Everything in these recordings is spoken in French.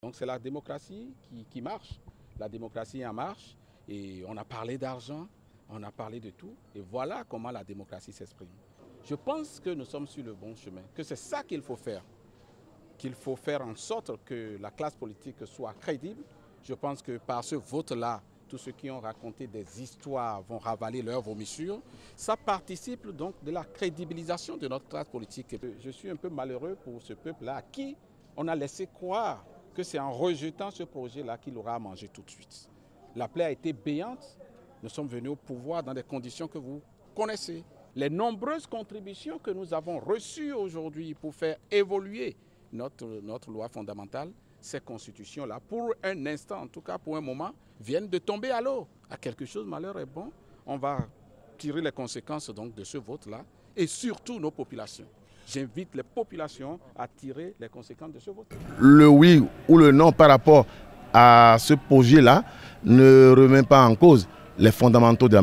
Donc c'est la démocratie qui marche. La démocratie en marche et on a parlé d'argent, on a parlé de tout et voilà comment la démocratie s'exprime. Je pense que nous sommes sur le bon chemin, que c'est ça qu'il faut faire. Qu'il faut faire en sorte que la classe politique soit crédible. Je pense que par ce vote-là, tous ceux qui ont raconté des histoires vont ravaler leurs vomissures. Ça participe donc de la crédibilisation de notre classe politique. Je suis un peu malheureux pour ce peuple-là à qui on a laissé croire que c'est en rejetant ce projet-là qu'il aura à manger tout de suite. La plaie a été béante. Nous sommes venus au pouvoir dans des conditions que vous connaissez. Les nombreuses contributions que nous avons reçues aujourd'hui pour faire évoluer notre loi fondamentale, ces constitutions-là, pour un instant, en tout cas pour un moment, viennent de tomber à l'eau. À quelque chose, malheur est bon. On va tirer les conséquences donc de ce vote-là et surtout nos populations. J'invite les populations à tirer les conséquences de ce vote. Le oui ou le non par rapport à ce projet-là ne remet pas en cause les fondamentaux de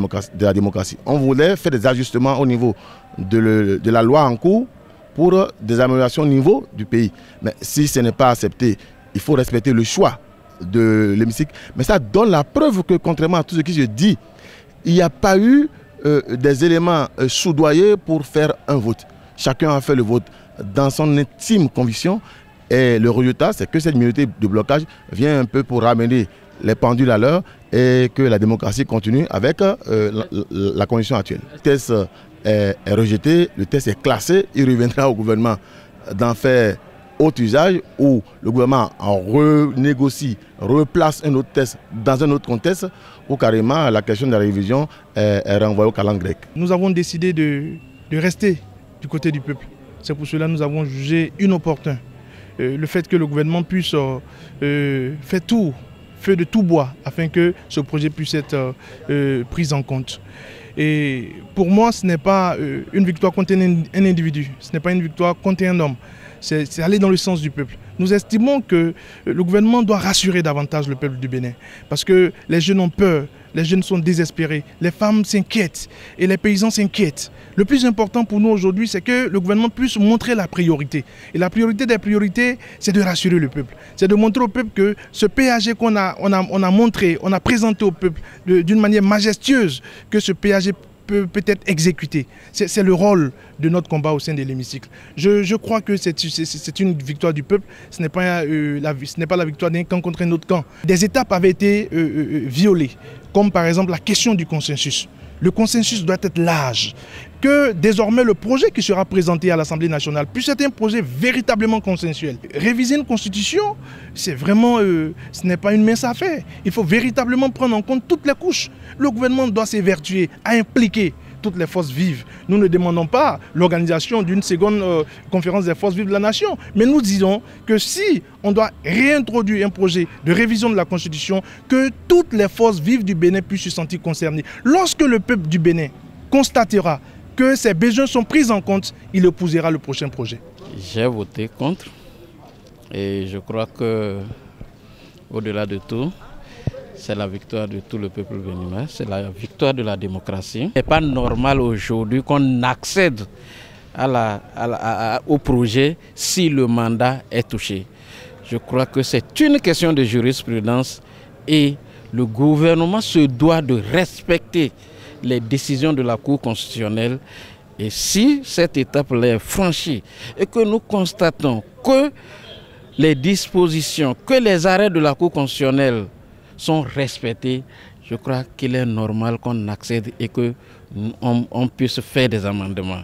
la démocratie. On voulait faire des ajustements au niveau de la loi en cours pour des améliorations au niveau du pays. Mais si ce n'est pas accepté, il faut respecter le choix de l'hémicycle. Mais ça donne la preuve que, contrairement à tout ce qui se dit, il n'y a pas eu des éléments soudoyés pour faire un vote. Chacun a fait le vote dans son intime conviction et le résultat, c'est que cette minorité de blocage vient un peu pour ramener les pendules à l'heure et que la démocratie continue avec la condition actuelle. Le test est rejeté, le test est classé, il reviendra au gouvernement d'en faire autre usage où le gouvernement en renégocie, replace un autre test dans un autre contexte où carrément la question de la révision est renvoyée au calendrier grec. Nous avons décidé de rester du côté du peuple. C'est pour cela que nous avons jugé inopportun le fait que le gouvernement puisse faire tout, feu de tout bois afin que ce projet puisse être pris en compte. Et pour moi, ce n'est pas une victoire contre un individu, ce n'est pas une victoire contre un homme. C'est aller dans le sens du peuple. Nous estimons que le gouvernement doit rassurer davantage le peuple du Bénin. Parce que les jeunes ont peur, les jeunes sont désespérés, les femmes s'inquiètent et les paysans s'inquiètent. Le plus important pour nous aujourd'hui, c'est que le gouvernement puisse montrer la priorité. Et la priorité des priorités, c'est de rassurer le peuple. C'est de montrer au peuple que ce péage qu'on a montré, on a présenté au peuple d'une manière majestueuse, que ce péage peut être exécuté. C'est le rôle de notre combat au sein de l'hémicycle. Je crois que c'est une victoire du peuple, ce n'est pas la victoire d'un camp contre un autre camp. Des étapes avaient été violées, comme par exemple la question du consensus. Le consensus doit être large, que désormais le projet qui sera présenté à l'Assemblée nationale puisse être un projet véritablement consensuel. Réviser une constitution, c'est vraiment, ce n'est pas une mince affaire. Il faut véritablement prendre en compte toutes les couches. Le gouvernement doit s'évertuer à impliquer toutes les forces vives. Nous ne demandons pas l'organisation d'une seconde conférence des forces vives de la nation, mais nous disons que si on doit réintroduire un projet de révision de la Constitution, que toutes les forces vives du Bénin puissent se sentir concernées. Lorsque le peuple du Bénin constatera que ses besoins sont pris en compte, il épousera le prochain projet. J'ai voté contre et je crois que, au-delà de tout, c'est la victoire de tout le peuple béninois, c'est la victoire de la démocratie. Ce n'est pas normal aujourd'hui qu'on accède au projet si le mandat est touché. Je crois que c'est une question de jurisprudence et le gouvernement se doit de respecter les décisions de la Cour constitutionnelle. Et si cette étape-là est franchie et que nous constatons que les dispositions, que les arrêts de la Cour constitutionnelle sont respectés, je crois qu'il est normal qu'on accède et qu'on puisse faire des amendements.